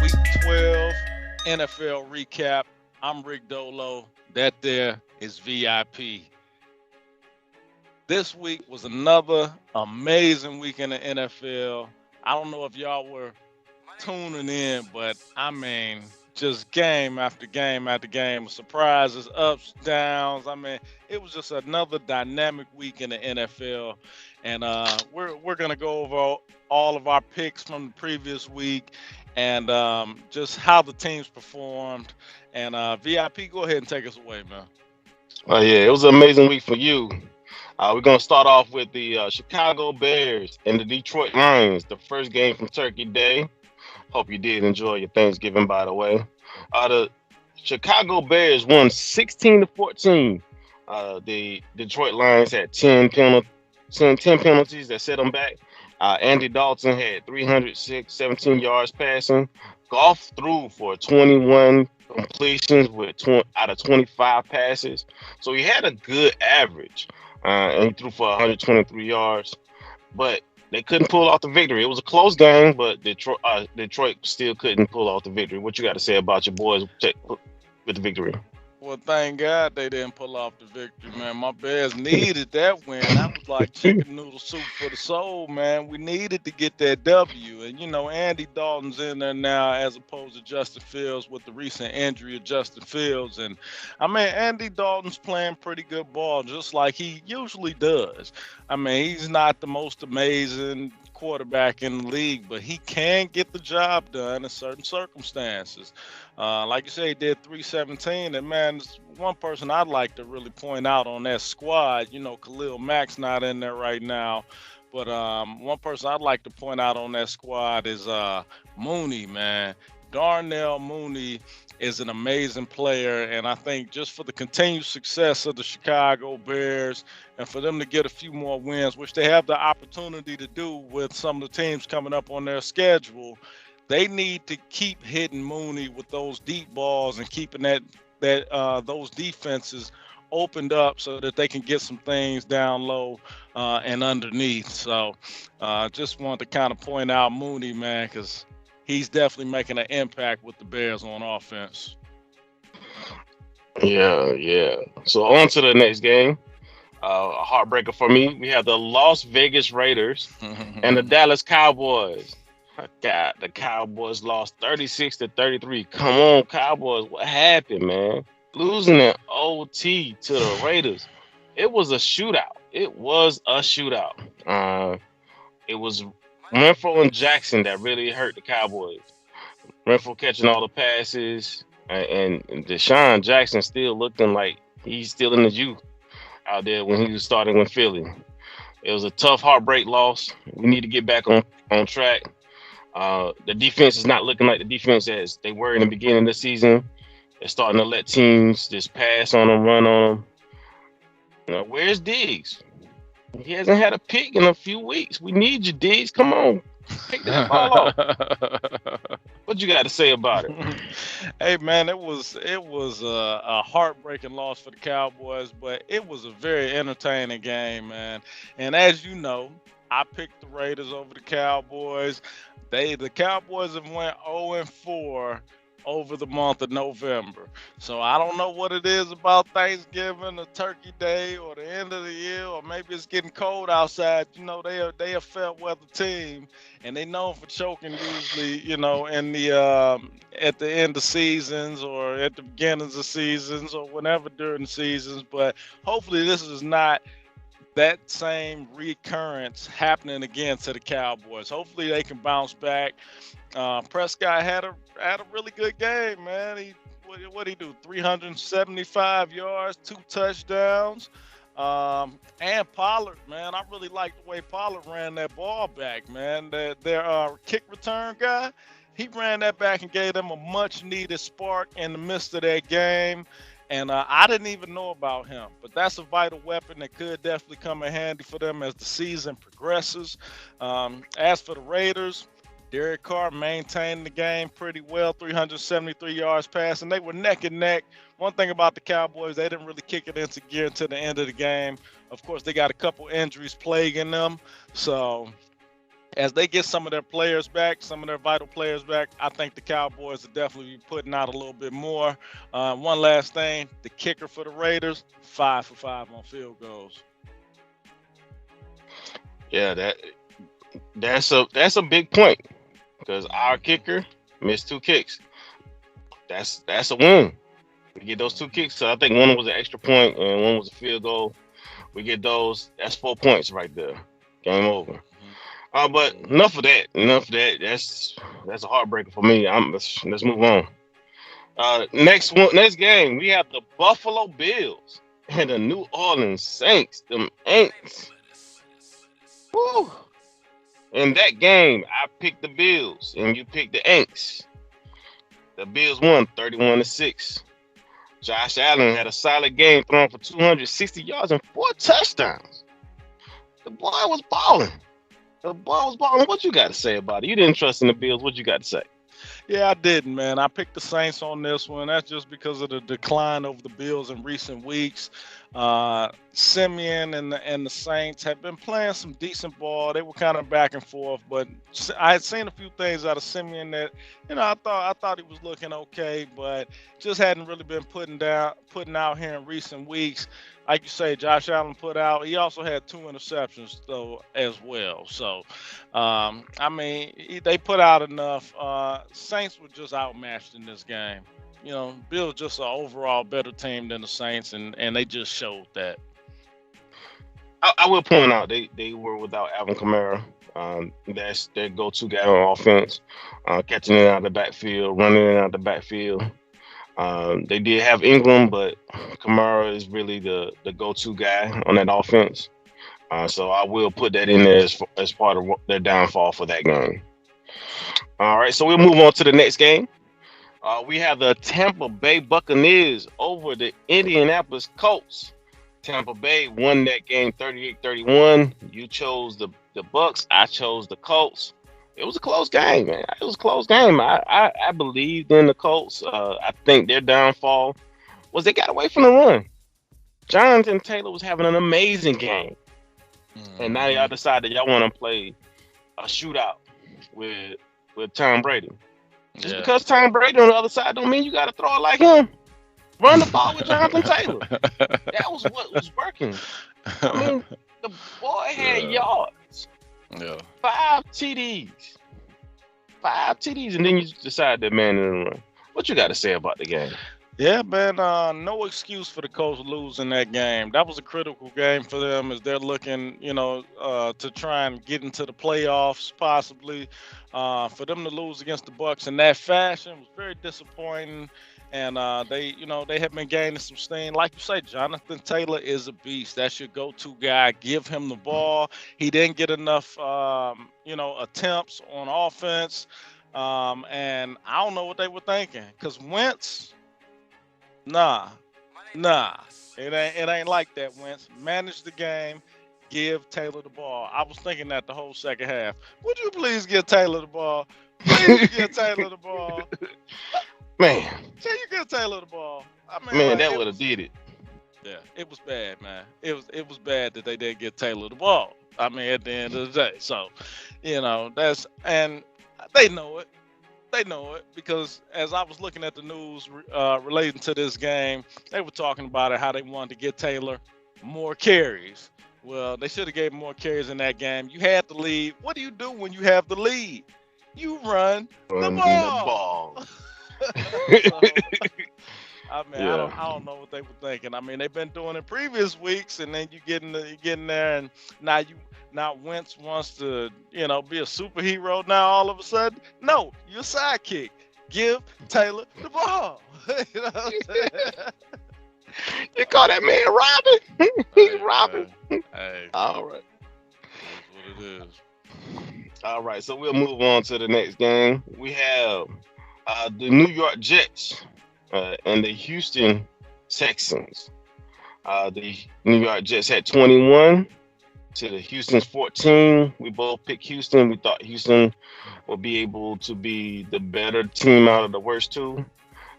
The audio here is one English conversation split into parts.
Week 12 NFL recap. I'm Rick Dolo. That there is VIP. This week was another amazing week in the NFL. I don't know if y'all were tuning in, but I mean, just game after game after game, surprises, ups, downs. I mean, it was just another dynamic week in the NFL, and we're gonna go over all of our picks from the previous week and just how the teams performed. And VIP, go ahead and take us away, man. Oh yeah, it was an amazing week for you. We're gonna start off with the Chicago Bears and the Detroit Lions. The first game from Turkey Day. Hope you did enjoy your Thanksgiving, by the way. The Chicago Bears won 16-14. The Detroit Lions had 10 penalties that set them back. Andy Dalton had 306, 17 yards passing. Goff threw for 21 completions with out of 25 passes. So he had a good average. And he threw for 123 yards. But they couldn't pull off the victory. It was a close game, but Detroit still couldn't pull off the victory. What you got to say about your boys with the victory? Well, thank God they didn't pull off the victory, man. My Bears needed that win. That was like chicken noodle soup for the soul, man. We needed to get that W. And, Andy Dalton's in there now as opposed to Justin Fields with the recent injury of Justin Fields. And, I mean, Andy Dalton's playing pretty good ball, just like he usually does. I mean, he's not the most amazing quarterback in the league, but he can get the job done in certain circumstances. Like you say, he did 317, and man, there's one person I'd like to really point out on that squad. Khalil Mack's not in there right now, but one person I'd like to point out on that squad is Mooney, man. Darnell Mooney is an amazing player, and I think just for the continued success of the Chicago Bears and for them to get a few more wins, which they have the opportunity to do with some of the teams coming up on their schedule, they need to keep hitting Mooney with those deep balls and keeping those defenses opened up so that they can get some things down low and underneath. So just wanted to kind of point out Mooney, man, because he's definitely making an impact with the Bears on offense. Yeah, yeah. So on to the next game. A heartbreaker for me. We have the Las Vegas Raiders and the Dallas Cowboys. God, the Cowboys lost 36-33. Come on, Cowboys. What happened, man? Losing in OT to the Raiders. It was a shootout. It was a shootout. It was Renfro and Jackson that really hurt the Cowboys. Renfro catching all the passes, and Deshaun Jackson still looking like he's still in the youth out there when he was starting with Philly. It was a tough heartbreak loss. We need to get back on track. The defense is not looking like the defense as they were in the beginning of the season. They're starting to let teams just pass on them, run on them. Where's Diggs? He hasn't had a pick in a few weeks. We need you, Diggs. Come on. Pick that ball off. What you got to say about it? Hey man, it was a heartbreaking loss for the Cowboys, but it was a very entertaining game, man. And as you know, I picked the Raiders over the Cowboys. The Cowboys have went 0-4 over the month of November. So I don't know what it is about Thanksgiving or Turkey Day or the end of the year, or maybe it's getting cold outside. They a fair weather team, and they known for choking usually. In the at the end of seasons or at the beginnings of seasons or whenever during the seasons. But hopefully this is not that same recurrence happening again to the Cowboys. Hopefully they can bounce back. Prescott had a really good game, man. What did he do? 375 yards, 2 touchdowns. And Pollard, man, I really like the way Pollard ran that ball back, man. Their kick return guy, he ran that back and gave them a much needed spark in the midst of that game. And I didn't even know about him, but that's a vital weapon that could definitely come in handy for them as the season progresses. As for the Raiders, Derek Carr maintained the game pretty well, 373 yards passing. They were neck and neck. One thing about the Cowboys, they didn't really kick it into gear until the end of the game. Of course, they got a couple injuries plaguing them. So as they get some of their players back, some of their vital players back, I think the Cowboys will definitely be putting out a little bit more. One last thing, the kicker for the Raiders, 5 for 5 on field goals. Yeah, that's a big point because our kicker missed 2 kicks. That's a win. We get those 2 kicks. So I think one was an extra point and one was a field goal. We get those. That's 4 points right there. Game over. But enough of that. Enough of that. That's a heartbreaker for me. Let's move on. Next game, we have the Buffalo Bills and the New Orleans Saints. Them Aints. Woo. In that game, I picked the Bills and you picked the Aints. The Bills won 31-6. Josh Allen had a solid game, throwing for 260 yards and 4 touchdowns. The boy was balling. What you got to say about it? You didn't trust in the Bills. What you got to say? Yeah, I didn't, man. I picked the Saints on this one. That's just because of the decline over the Bills in recent weeks. Simeon and the Saints have been playing some decent ball. They were kind of back and forth, but I had seen a few things out of Simeon that, I thought he was looking okay, but just hadn't really been putting out here in recent weeks. Like you say, Josh Allen put out. He also had 2 interceptions though as well. So, they put out enough. Saints were just outmatched in this game. Bills just an overall better team than the Saints, and they just showed that. I will point out they were without Alvin Kamara. That's their go-to guy on offense, catching it out of the backfield, running it out of the backfield. They did have Ingram, but Kamara is really the go-to guy on that offense. So I will put that in there as part of their downfall for that game. All right, so we'll move on to the next game. We have the Tampa Bay Buccaneers over the Indianapolis Colts. Tampa Bay won that game 38-31. You chose the Bucs. I chose the Colts. It was a close game, man. It was a close game. I believed in the Colts. I think their downfall was they got away from the run. Jonathan Taylor was having an amazing game. And now y'all decided y'all want to play a shootout with Tom Brady. Just because Tom Brady on the other side don't mean you got to throw it like him. Run the ball with Jonathan Taylor. That was what was working. I mean, the boy had yards. Yeah. 5 TDs. 5 TDs, and then you decide that man in the run. What you got to say about the game? Yeah, man, no excuse for the Colts losing that game. That was a critical game for them as they're looking, to try and get into the playoffs possibly. For them to lose against the Bucs in that fashion was very disappointing. And they have been gaining some steam. Like you say, Jonathan Taylor is a beast. That's your go-to guy. Give him the ball. He didn't get enough, attempts on offense. And I don't know what they were thinking. Because Wentz, nah. It ain't like that, Wentz. Manage the game. Give Taylor the ball. I was thinking that the whole second half. Would you please give Taylor the ball? Please give Taylor the ball. Man. Can you give Taylor the ball? That would have did it. Yeah, it was bad, man. It was bad that they didn't get Taylor the ball. At the end of the day. So, and they know it. They know it because as I was looking at the news relating to this game, they were talking about it, how they wanted to get Taylor more carries. Well, they should have gave him more carries in that game. You had the lead. What do you do when you have the lead? You run the ball. I don't know what they were thinking. They've been doing it previous weeks, and then you get in there, and now Wentz wants to, be a superhero. Now all of a sudden, no, you're a sidekick. Give Taylor the ball. You know what I'm saying? You call that man robbing? He's robbing. Hey. All right. That's what it is. All right, so we'll move on to the next game. We have the New York Jets and the Houston Texans. The New York Jets had 21 to the Houston's 14. We both picked Houston. We thought Houston would be able to be the better team out of the worst two.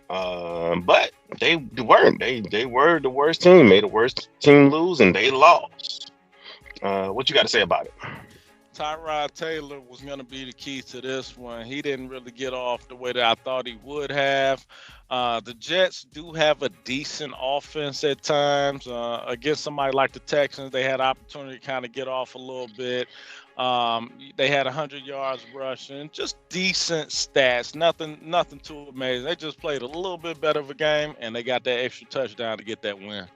But they weren't. They were the worst team, made the worst team lose, and they lost. What you got to say about it? Tyrod Taylor was going to be the key to this one. He didn't really get off the way that I thought he would have. The Jets do have a decent offense at times. Against somebody like the Texans, they had opportunity to kind of get off a little bit. They had 100 yards rushing, just decent stats. Nothing too amazing. They just played a little bit better of a game, and they got that extra touchdown to get that win.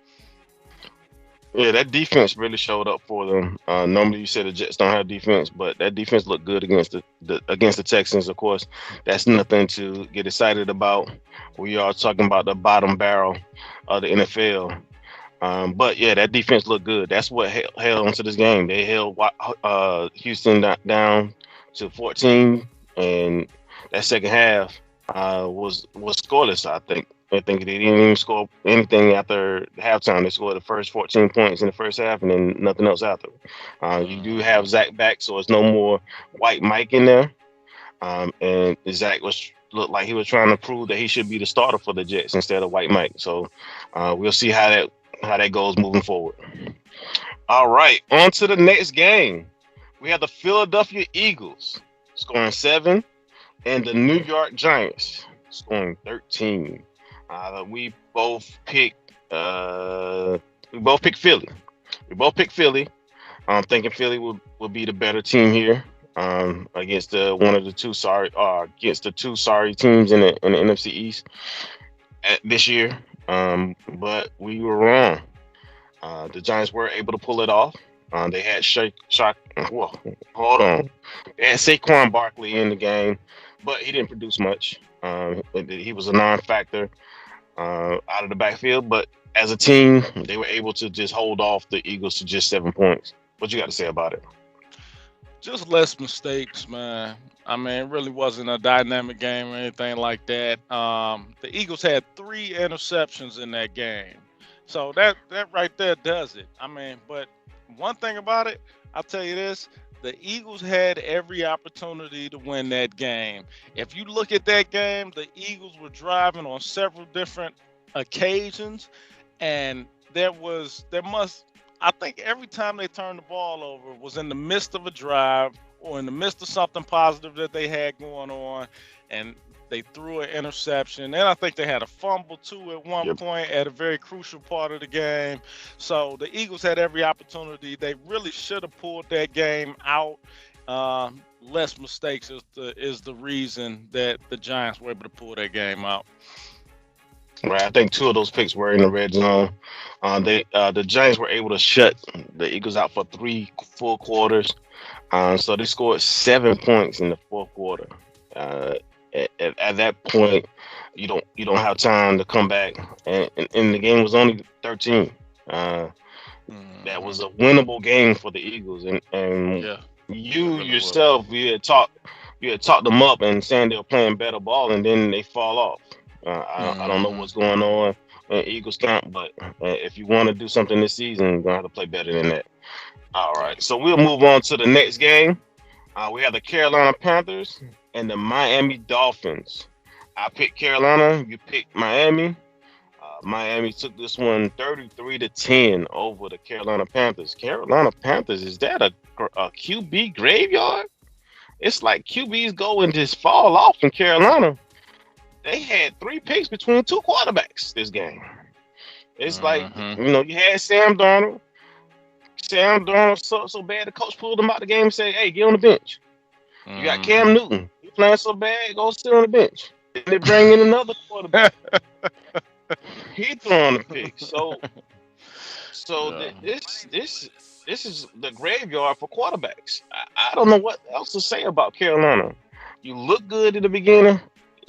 Yeah, that defense really showed up for them. Normally, you said the Jets don't have defense, but that defense looked good against the Texans. Of course, that's nothing to get excited about. We are talking about the bottom barrel of the NFL. But yeah, that defense looked good. That's what held onto this game. They held Houston down to 14, and that second half was scoreless. I think they didn't even score anything after halftime. They scored the first 14 points in the first half, and then nothing else after. You do have Zach back, so it's no more White Mike in there. And Zach looked like he was trying to prove that he should be the starter for the Jets instead of White Mike. So we'll see how that goes moving forward. All right, on to the next game. We have the Philadelphia Eagles scoring 7, and the New York Giants scoring 13. We both picked Philly. We both picked Philly. I'm thinking Philly will be the better team here against against the two sorry teams in the NFC East this year. But we were wrong. The Giants were able to pull it off. They had hold on. They had Saquon Barkley in the game, but he didn't produce much. He was a non-factor out of the backfield, but as a team, they were able to just hold off the Eagles to just 7 points. What you got to say about it? Just less mistakes, man. I mean, it really wasn't a dynamic game or anything like that. The Eagles had 3 interceptions in that game. So that right there does it. I mean, but one thing about it, I'll tell you this, the Eagles had every opportunity to win that game. If you look at that game, the Eagles were driving on several different occasions, and I think every time they turned the ball over was in the midst of a drive or in the midst of something positive that they had going on, and they threw an interception. And I think they had a fumble too at one point at a very crucial part of the game. So the Eagles had every opportunity. They really should have pulled that game out. Less mistakes is the reason that the Giants were able to pull that game out. Right, I think 2 of those picks were in the red zone. The Giants were able to shut the Eagles out for 3 full quarters. So they scored 7 points in the fourth quarter. At that point, you don't have time to come back, and the game was only 13. That was a winnable game for the Eagles, and Yeah, you yourself, you had talked them up and saying they were playing better ball, and then they fall off. I don't know what's going on in Eagles camp, but if you want to do something this season, you're gonna have to play better than that. All right, so we'll move on to the next game. We have the Carolina Panthers and the Miami Dolphins. I picked Carolina. You picked Miami. Miami took this one 33-10 over the Carolina Panthers. Carolina Panthers, is that a QB graveyard? It's like QBs go and just fall off in Carolina. They had 3 picks between 2 quarterbacks this game. It's like, you had Sam Darnold. Sam Darnold so bad the coach pulled him out the game and said, hey, get on the bench. You got Cam Newton. He playing so bad, go sit on the bench. And they bring in another quarterback. He throwing the pick. So this is the graveyard for quarterbacks. I don't know what else to say about Carolina. You look good in the beginning.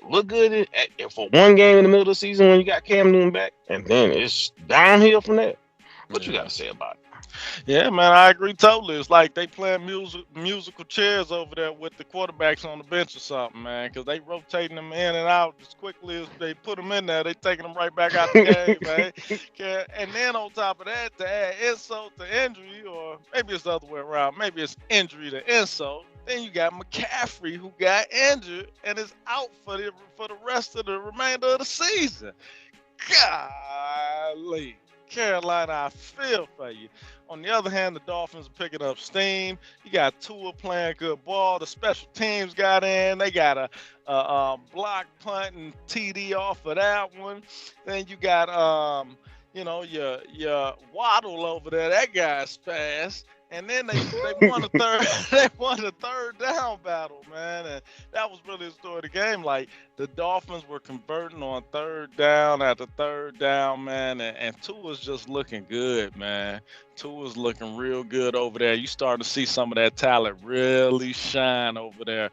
Look good for one game in the middle of the season when you got Cam Newton back, and then it's downhill from there. What you got to say about it? Yeah, man, I agree totally. It's like they playing musical chairs over there with the quarterbacks on the bench or something, man, because they rotating them in and out as quickly as they put them in there. They taking them right back out the game, man. And then on top of that, to add insult to injury, or maybe it's the other way around, maybe it's injury to insult. Then you got McCaffrey, who got injured and is out for the rest of the remainder of the season. Golly. Carolina, I feel for you. On the other hand, the Dolphins are picking up steam. You got Tua playing good ball. The special teams got in. They got a block punt and TD off of that one. Then you got your Waddle over there. That guy's fast. And then they won the third they won the third down battle, man. And that was really the story of the game. Like the Dolphins were converting on third down after third down, man. And Tua's just looking good, man. Tua's looking real good over there. You start to see some of that talent really shine over there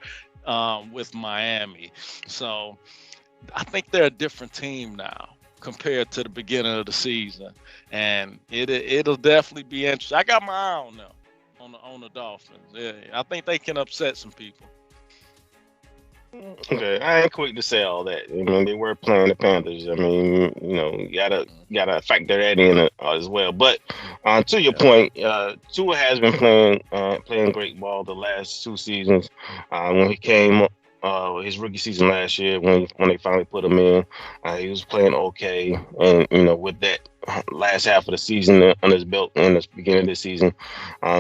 with Miami. So I think they're a different team now compared to the beginning of the season, and it'll definitely be interesting. I got my eye on them, on the Dolphins. Yeah, I think they can upset some people. Okay, I ain't quick to say all that. I mean, they were playing the Panthers. I mean, you gotta factor that in as well. But to your point, Tua has been playing great ball the last 2 seasons. When he came his rookie season last year, when they finally put him in, he was playing okay. And with that last half of the season on his belt in the beginning of the season,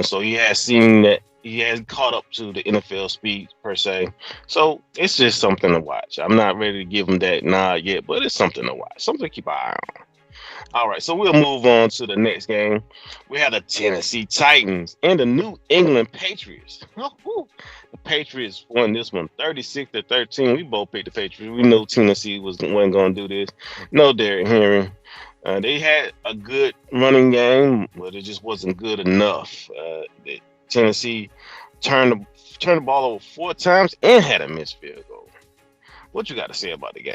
so he has seen that. He hasn't caught up to the NFL speed per se, so it's just something to watch. I'm not ready to give him that nod yet, but it's something to watch, something to keep an eye on. All right, so we'll move on to the next game. We have the Tennessee Titans and the New England Patriots. The Patriots won this one 36-13. We both picked the Patriots. We know Tennessee wasn't going to do this. No Derrick Henry. They had a good running game, but it just wasn't good enough. Tennessee turned the ball over 4 times and had a missed field goal. What you got to say about the game?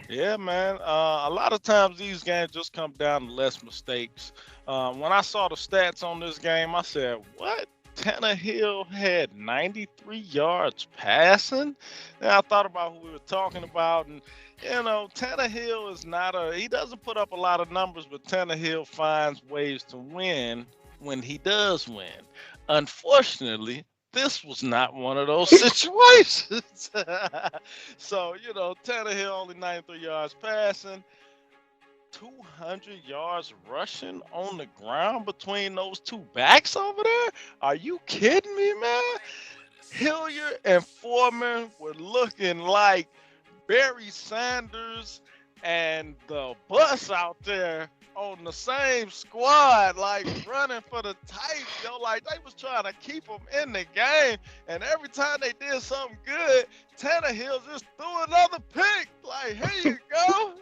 Yeah, man. A lot of times these games just come down to less mistakes. When I saw the stats on this game, I said, what? Tannehill had 93 yards passing? And I thought about who we were talking about, and Tannehill is he doesn't put up a lot of numbers, but Tannehill finds ways to win when he does win. Unfortunately, this was not one of those situations. So, Tannehill only 93 yards passing, 200 yards rushing on the ground between those two backs over there. Are you kidding me, man? Hilliard and Foreman were looking like Barry Sanders and the bus out there on the same squad, like running for the Titans, like they was trying to keep them in the game, and every time they did something good, Tannehill just threw another pick, like, here you go.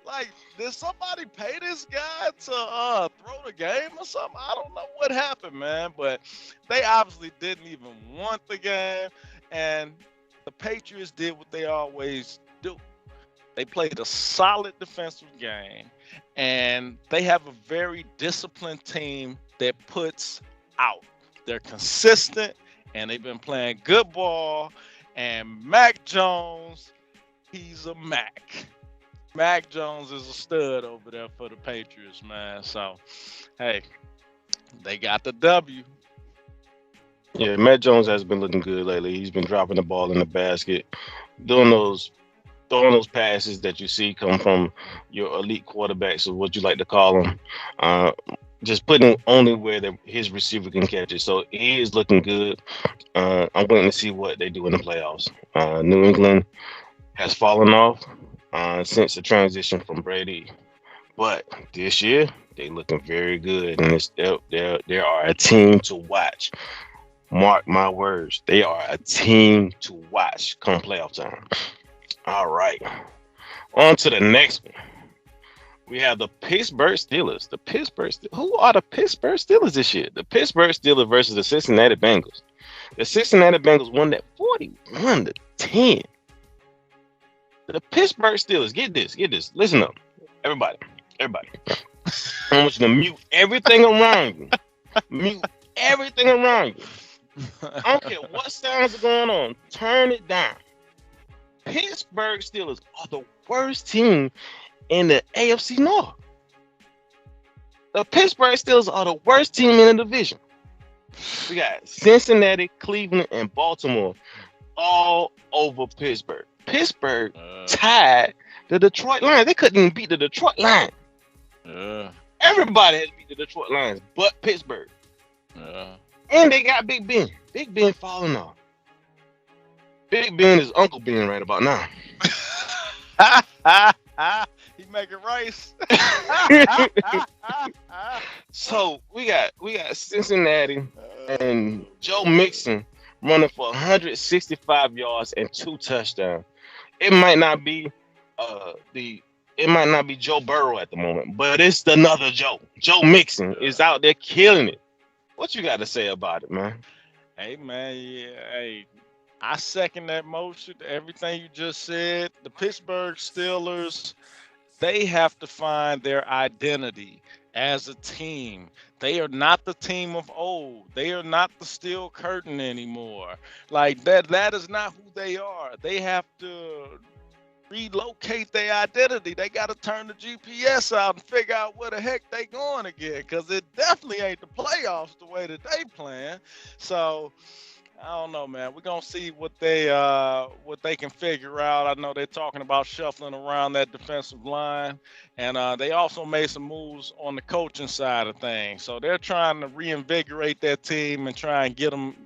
Like, did somebody pay this guy to throw the game or something? I don't know what happened, man, but they obviously didn't even want the game, and the Patriots did what they always do. They played a solid defensive game, and they have a very disciplined team that puts out. They're consistent, and they've been playing good ball. And Mac Jones, he's a Mac. Mac Jones is a stud over there for the Patriots, man. So, hey, they got the W. Yeah, Matt Jones has been looking good lately. He's been dropping the ball in the basket, throwing those passes that you see come from your elite quarterbacks, or what you like to call them. Just putting only where his receiver can catch it. So he is looking good. I'm waiting to see what they do in the playoffs. New England has fallen off since the transition from Brady, but this year they looking very good, and they are a team to watch. Mark my words, they are a team to watch come playoff time. All right, on to the next one. We have the Pittsburgh Steelers. Who are the Pittsburgh Steelers this year? The Pittsburgh Steelers versus the Cincinnati Bengals. The Cincinnati Bengals won that 41-10. The Pittsburgh Steelers, get this. Listen up, everybody. I want you to mute everything around you. Mute everything around you. I don't care what sounds are going on. Turn it down. Pittsburgh Steelers are the worst team in the AFC North. The Pittsburgh Steelers are the worst team in the division. We got Cincinnati, Cleveland, and Baltimore all over Pittsburgh. Pittsburgh tied the Detroit Lions. They couldn't even beat the Detroit Lions. Everybody has beat the Detroit Lions, but Pittsburgh. Yeah. And they got Big Ben. Big Ben falling off. Big Ben is Uncle Ben right about now. He making rice. So we got Cincinnati and Joe Mixon running for 165 yards and 2 touchdowns. It might not be the it might not be Joe Burrow at the moment, but it's another Joe. Joe Mixon is out there killing it. What you got to say about it, man? Hey man, yeah, hey, I second that motion. Everything you just said. The Pittsburgh Steelers, they have to find their identity as a team. They are not the team of old. They are not the steel curtain anymore. Like that is not who they are. They have to relocate their identity. They got to turn the GPS out and figure out where the heck they going again, because it definitely ain't the playoffs the way that they playing. So I don't know, man. We're gonna see what they can figure out. I know they're talking about shuffling around that defensive line, and they also made some moves on the coaching side of things. So they're trying to reinvigorate that team and try and get them,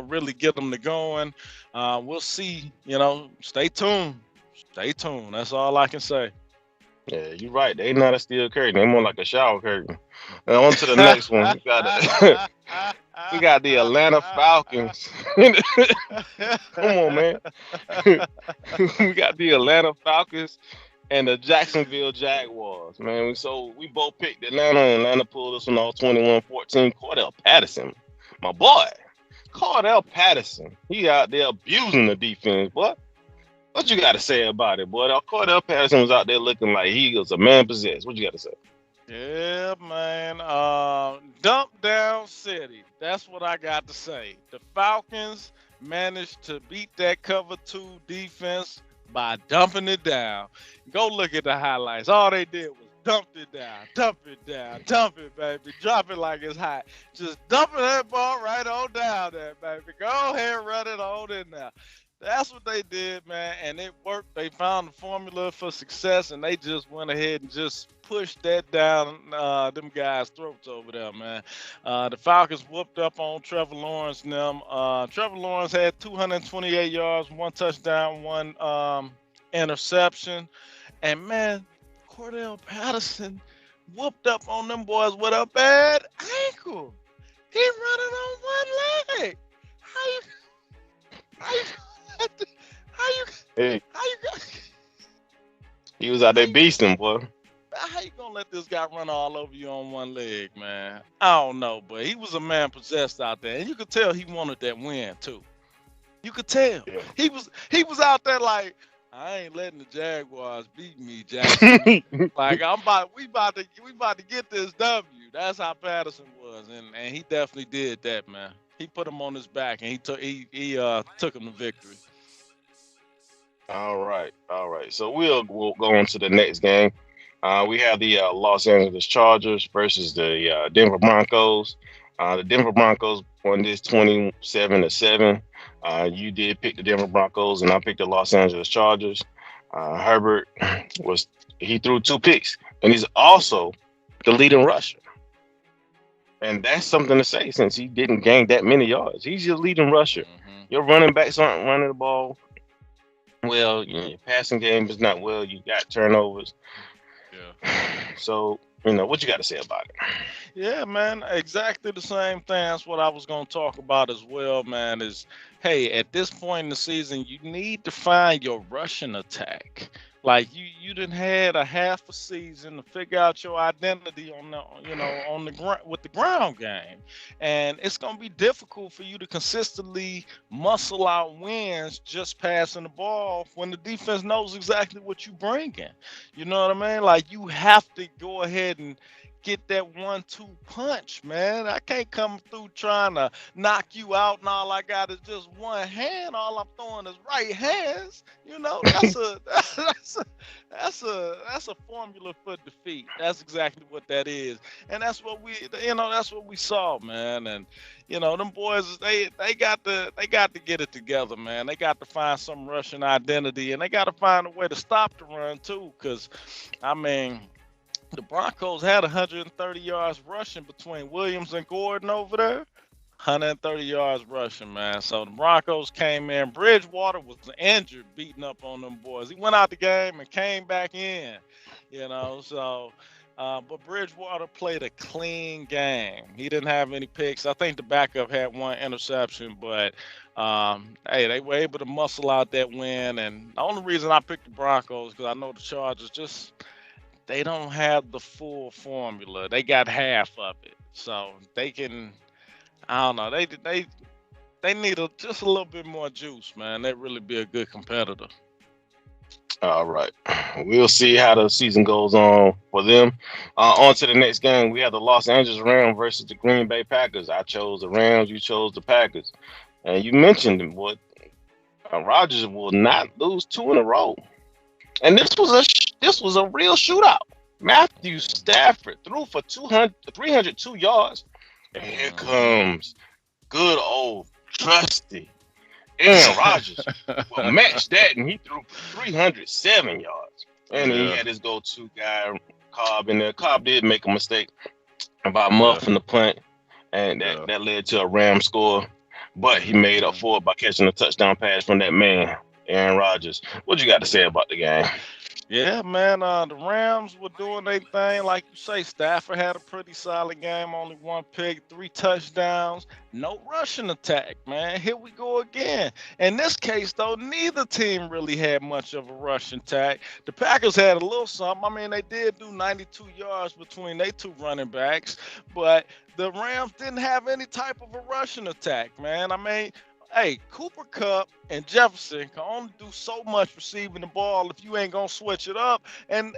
really get them to going. We'll see. Stay tuned. Stay tuned. That's all I can say. Yeah, you're right. They not a steel curtain. They more like a shower curtain. And on to the next one. We got the Atlanta Falcons. Come on, man. We got the Atlanta Falcons and the Jacksonville Jaguars, man. So we both picked Atlanta, and Atlanta pulled us on all 21-14. Cordell Patterson, my boy. Cordell Patterson. He out there abusing the defense, boy. What you got to say about it, boy? Cordell Patterson was out there looking like he was a man possessed. What you got to say? Yeah, man. Dump down city. That's what I got to say. The Falcons managed to beat that cover 2 defense by dumping it down. Go look at the highlights. All they did was dump it down, dump it down, dump it, baby. Drop it like it's hot. Just dumping that ball right on down there, baby. Go ahead, run it on in there. That's what they did, man, and it worked. They found the formula for success, and they just went ahead and just pushed that down them guys' throats over there, man. The Falcons whooped up on Trevor Lawrence and them. Trevor Lawrence had 228 yards, 1 touchdown, 1 interception. And, man, Cordell Patterson whooped up on them boys with a bad ankle. He running on one leg. How you Hey, he was out there beasting, boy. How you gonna let this guy run all over you on one leg, man? I don't know, but he was a man possessed out there, and you could tell he wanted that win too. You could tell. Yeah. He was out there like, I ain't letting the Jaguars beat me, Jackson. Like we about to get this W. That's how Patterson was, and he definitely did that, man. He put him on his back, and he took him to victory. All right. So we'll go on to the next game. We have the Los Angeles Chargers versus the Denver Broncos. The Denver Broncos won this 27-7. You did pick the Denver Broncos, and I picked the Los Angeles Chargers. Herbert he threw 2 picks, and he's also the leading rusher. And that's something to say since he didn't gain that many yards. He's your leading rusher. Mm-hmm. Your running backs aren't running the ball well. Your passing game is not well. You got turnovers. Yeah. So, what you got to say about it? Yeah, man, exactly the same thing. That's what I was going to talk about as well, man, is, hey, at this point in the season, you need to find your rushing attack. Like you done had a half a season to figure out your identity on the with the ground game, and it's gonna be difficult for you to consistently muscle out wins just passing the ball when the defense knows exactly what you're bringing. You know what I mean? Like you have to go ahead and get that 1-2 punch, man. I can't come through trying to knock you out and all I got is just one hand. All I'm throwing is right hands. That's a formula for defeat. That's exactly what that is. And that's what we saw, man. And them boys, they got to get it together, man. They got to find some rushing identity, and they got to find a way to stop the run too, cuz I mean, The Broncos had 130 yards rushing between Williams and Gordon over there. 130 yards rushing, man. So the Broncos came in. Bridgewater was injured, beating up on them boys. He went out the game and came back in, So, but Bridgewater played a clean game. He didn't have any picks. I think the backup had one interception, but hey, they were able to muscle out that win. And the only reason I picked the Broncos because I know the Chargers just they don't have the full formula. They got half of it, so they can. I don't know. They need just a little bit more juice, man. They'd really be a good competitor. All right. We'll see how the season goes on for them. On to the next game. We have the Los Angeles Rams versus the Green Bay Packers. I chose the Rams. You chose the Packers. And you mentioned what Rodgers will not lose 2 in a row. And this was a real shootout. Matthew Stafford threw for 302 yards. And here comes good old trusty Aaron Rodgers will match that, and he threw 307 yards. And he had his go-to guy, Cobb, in there. Cobb did make a mistake about muffing the punt, and that led to a Ram score. But he made up for it by catching a touchdown pass from that man, Aaron Rodgers. What you got to say about the game? Yeah, man. The Rams were doing their thing. Like you say, Stafford had a pretty solid game. Only 1 pick, 3 touchdowns. No rushing attack, man. Here we go again. In this case, though, neither team really had much of a rushing attack. The Packers had a little something. I mean, they did do 92 yards between their 2 running backs. But the Rams didn't have any type of a rushing attack, man. I mean, hey, Cooper Kupp and Jefferson can only do so much receiving the ball if you ain't gonna switch it up and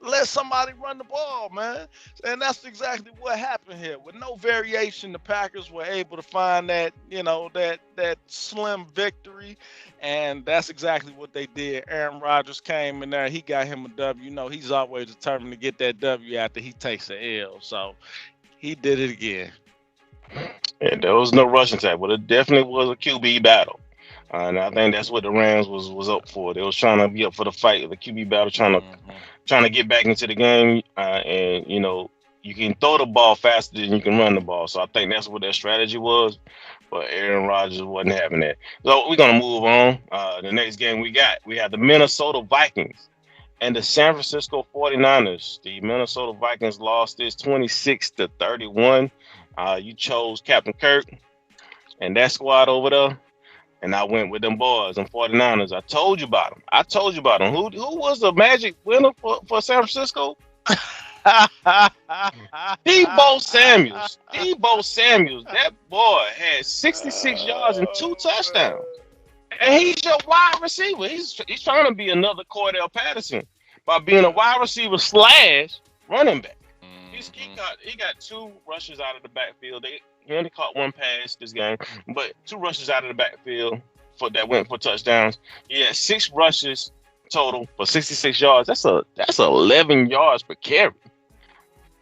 let somebody run the ball, man. And that's exactly what happened here. With no variation, the Packers were able to find that that slim victory, and that's exactly what they did. Aaron Rodgers came in there, he got him a W. He's always determined to get that W after he takes an L. So he did it again. And there was no rushing attack, but it definitely was a QB battle. And I think that's what the Rams was up for. They was trying to be up for the fight, the QB battle, trying to get back into the game. And you can throw the ball faster than you can run the ball. So I think that's what their strategy was. But Aaron Rodgers wasn't having that. So we're gonna move on. The next game we have the Minnesota Vikings and the San Francisco 49ers. The Minnesota Vikings lost this 26-31. You chose Captain Kirk and that squad over there, and I went with them boys and 49ers. I told you about them. Who was the magic winner for San Francisco? Debo Samuels. That boy had 66 yards and 2 touchdowns. And he's your wide receiver. He's trying to be another Cordell Patterson by being a wide receiver / running back. He got 2 rushes out of the backfield. He only caught 1 pass this game, but 2 rushes out of the backfield that went for touchdowns. He had 6 rushes total for 66 yards. That's 11 yards per carry.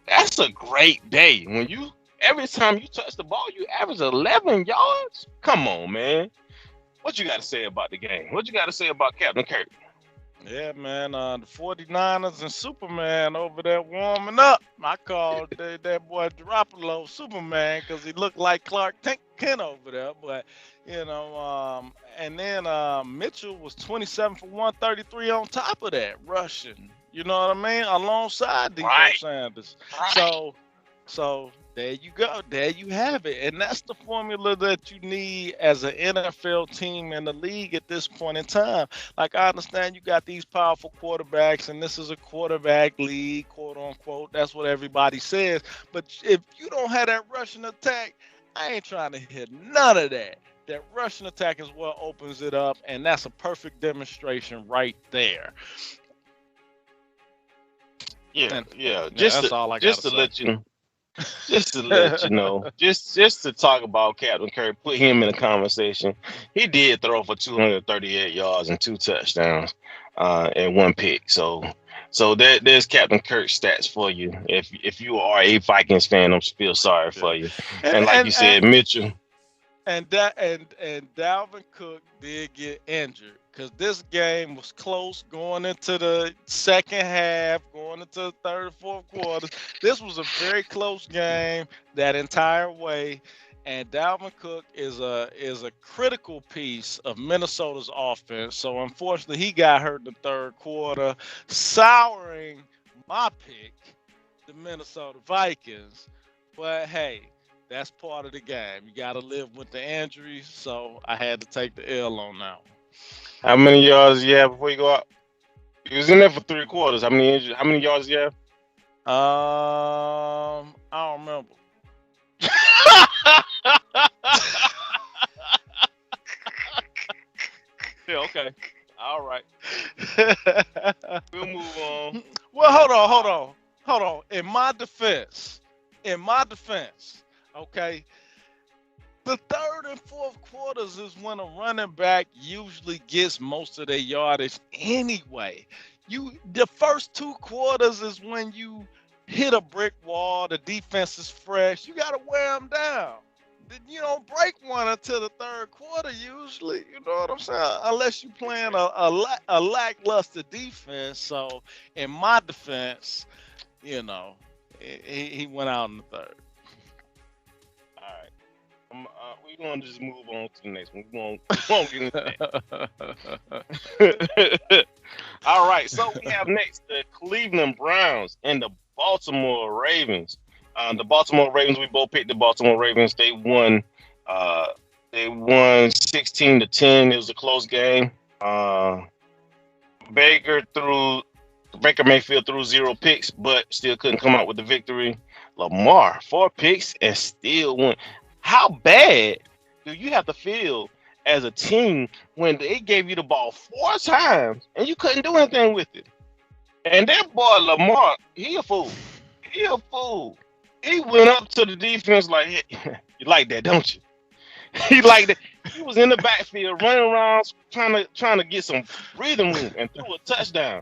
That's a great day. Every time you touch the ball, you average 11 yards. Come on, man. What you got to say about the game? What you got to say about Captain Kirk? Yeah, man, the 49ers and Superman over there warming up. I called that boy Garoppolo Superman because he looked like Clark Kent over there. But, and then Mitchell was 27 for 133 on top of that, rushing. You know what I mean? Alongside Debo Sanders. Right. So there you go. There you have it. And that's the formula that you need as an NFL team in the league at this point in time. Like, I understand you got these powerful quarterbacks, and this is a quarterback league, quote unquote. That's what everybody says. But if you don't have that rushing attack, I ain't trying to hit none of that. That rushing attack is what opens it up, and that's a perfect demonstration right there. That's all I got to let you know. Just to let you know, just to talk about Captain Kirk, put him in the conversation. He did throw for 238 yards and 2 touchdowns and 1 pick. So there's Captain Kirk stats for you. If you are a Vikings fan, I feel sorry for you. And like you said, Mitchell. And Dalvin Cook did get injured because this game was close going into the second half, going going into the third and fourth quarters. This was a very close game that entire way. And Dalvin Cook is a critical piece of Minnesota's offense. So unfortunately, he got hurt in the third quarter, souring my pick, the Minnesota Vikings. But hey, that's part of the game. You got to live with the injuries. So I had to take the L on that How many yards you have before you go out? He was in there for 3 quarters. How many yards you have? one. I don't remember. Yeah, okay. All right. We'll move on. Well, hold on. In my defense, okay, the third and fourth quarters is when a running back usually gets most of their yardage anyway. The first 2 quarters is when you hit a brick wall, the defense is fresh, you got to wear them down. You don't break one until the third quarter usually. You know what I'm saying? Unless you're playing a lackluster defense. So in my defense, he went out in the third. All right. We're going to just move on to the next one. We won't get into that. All right. So we have next the Cleveland Browns and the Baltimore Ravens. The Baltimore Ravens, we both picked the Baltimore Ravens. They won 16-10. It was a close game. Baker Mayfield threw 0 picks, but still couldn't come out with the victory. Lamar, 4 picks and still won. How bad do you have to feel as a team when they gave you the ball 4 times and you couldn't do anything with it? And that boy Lamar, he a fool. He went up to the defense like, hey, you like that, don't you? He liked it. He was in the backfield running around trying to get some breathing room and threw a touchdown.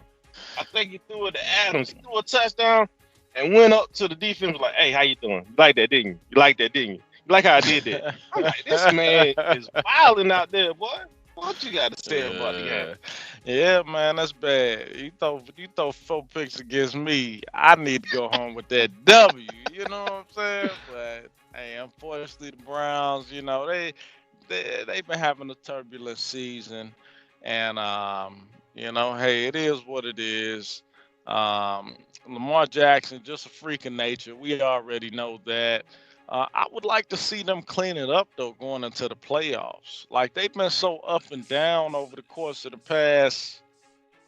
I think he threw it to Adams. He threw a touchdown and went up to the defense like, hey, how you doing? You like that, didn't you? You like that, didn't you? You like how I did that? I'm like, this man is wilding out there, boy. What you got to say about the game? Yeah, man, that's bad. You throw 4 picks against me. I need to go home with that W. You know what I'm saying? But hey, unfortunately, the Browns, they've been having a turbulent season, and hey, it is what it is. Lamar Jackson, just a freak of nature. We already know that. I would like to see them clean it up, though, going into the playoffs. Like, they've been so up and down over the course of the past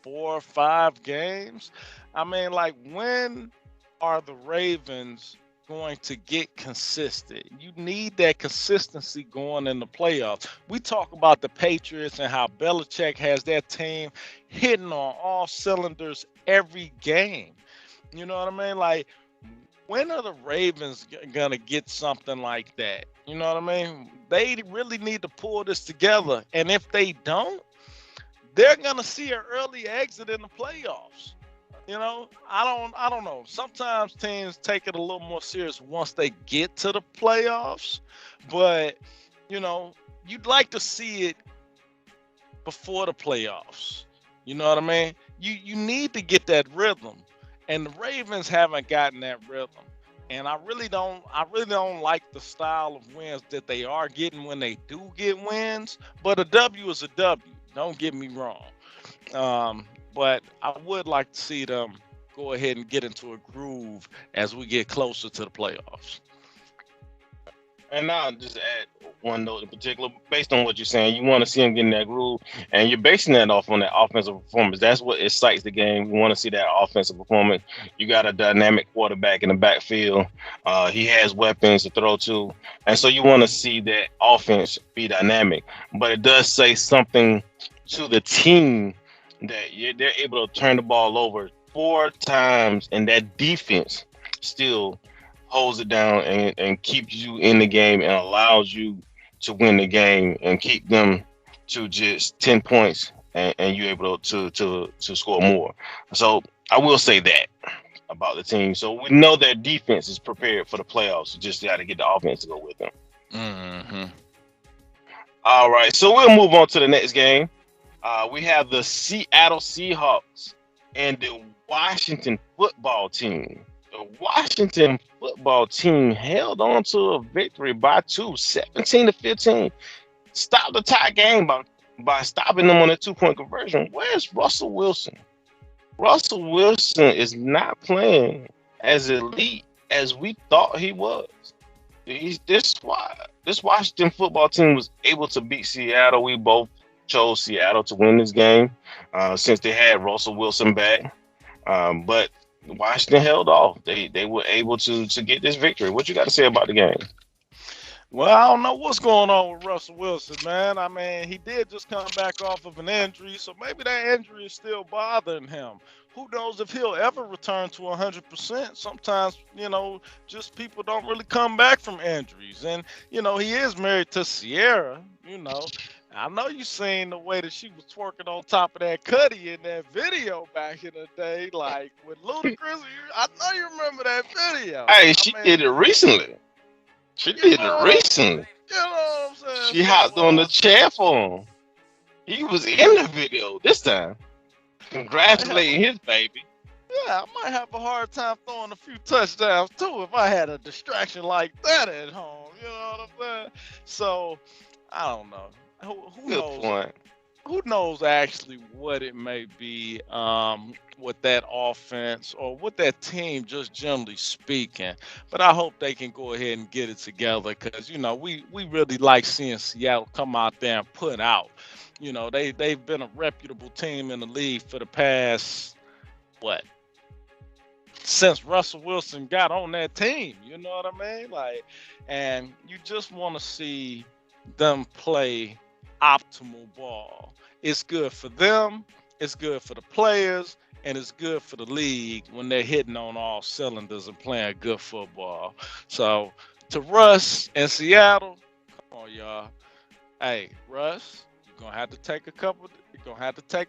4 or 5 games. I mean, like, when are the Ravens going to get consistent? You need that consistency going in the playoffs. We talk about the Patriots and how Belichick has that team hitting on all cylinders every game. You know what I mean? Like, when are the Ravens gonna get something like that? You know what I mean? They really need to pull this together, and if they don't, they're gonna see an early exit in the playoffs. I don't know. Sometimes teams take it a little more serious once they get to the playoffs, but you'd like to see it before the playoffs. You know what I mean? You need to get that rhythm. And the Ravens haven't gotten that rhythm. And I really don't like the style of wins that they are getting when they do get wins. But a W is a W. Don't get me wrong. But I would like to see them go ahead and get into a groove as we get closer to the playoffs. And I'll just add one note in particular, based on what you're saying, you want to see him get in that groove, and you're basing that off on that offensive performance. That's what excites the game. You want to see that offensive performance. You got a dynamic quarterback in the backfield. He has weapons to throw to, and so you want to see that offense be dynamic. But it does say something to the team that they're able to turn the ball over 4 times, and that defense still holds it down and keeps you in the game and allows you to win the game and keep them to just 10 points and you're able to score more. So I will say that about the team. So we know their defense is prepared for the playoffs. You just got to get the offense to go with them. Mm-hmm. All right. So we'll move on to the next game. We have the Seattle Seahawks And the Washington football team. The Washington football team held on to a victory by 17-15. Stopped the tie game by stopping them on a 2-point conversion. Where's Russell Wilson? Russell Wilson is not playing as elite as we thought he was. This Washington football team was able to beat Seattle. We both chose Seattle to win this game since they had Russell Wilson back. But Washington held off. They were able to get this victory. What you got to say about the game? Well, I don't know what's going on with Russell Wilson, man. I mean, he did just come back off of an injury, so maybe that injury is still bothering him. Who knows if he'll ever return to 100%? Sometimes, just people don't really come back from injuries. And, he is married to Sierra, I know you seen the way that she was twerking on top of that Cuddy in that video back in the day, like with Ludacris. I know you remember that video. Hey, she did it recently. She did it recently. You know what I'm saying? She hopped on the chair for him. He was in the video this time. Congratulating his baby. Yeah, I might have a hard time throwing a few touchdowns too if I had a distraction like that at home. You know what I'm saying? So, I don't know. Who Good knows? point. Who knows actually what it may be with that offense or with that team, just generally speaking. But I hope they can go ahead and get it together because, we really like seeing Seattle come out there and put out. They've been a reputable team in the league for the past, since Russell Wilson got on that team. You know what I mean? And you just want to see them play optimal ball. It's good for them, it's good for the players, and it's good for the league when they're hitting on all cylinders and playing good football. So to Russ and Seattle, come on, y'all. Hey, Russ, you're gonna have to take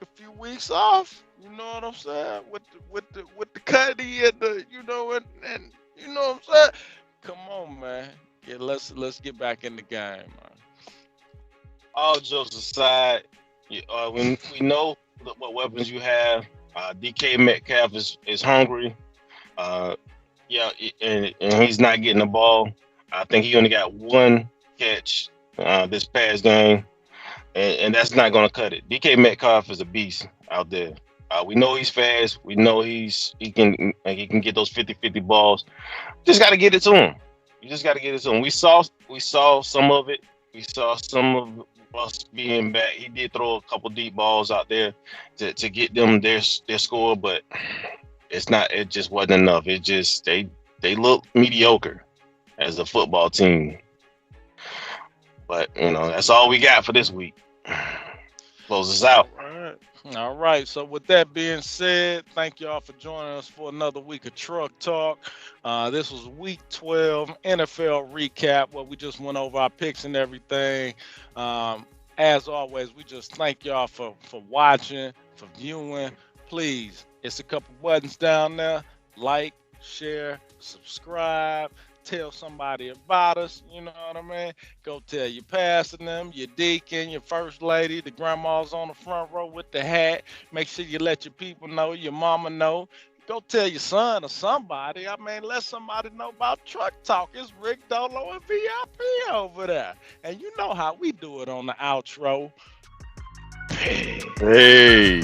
a few weeks off. You know what I'm saying? With the Cuddy and the and you know what I'm saying? Come on, man. Yeah, let's get back in the game, man. All jokes aside, when we know what weapons you have, DK Metcalf is hungry. And he's not getting the ball. I think he only got one catch this past game, and that's not going to cut it. DK Metcalf is a beast out there. We know he's fast. We know he can get those 50-50 balls. Just got to get it to him. You just got to get it to him. We saw some of it. We saw some of Russ being back. He did throw a couple deep balls out there to get them their score, but it just wasn't enough. It just they look mediocre as a football team. But that's all we got for this week. Close us out. All right. So with that being said, thank y'all for joining us for another week of Truck Talk. This was week 12 NFL recap where we just went over our picks and everything. As always, we just thank y'all for watching, for viewing. Please, it's a couple buttons down there. Like, share, subscribe. Tell somebody about us, you know what I mean? Go tell your pastor them, your deacon, your first lady, the grandma's on the front row with the hat. Make sure you let your people know, your mama know. Go tell your son or somebody. I mean, let somebody know about Truck Talk. It's Rick, Dolo, and VIP over there. And you know how we do it on the outro. Hey.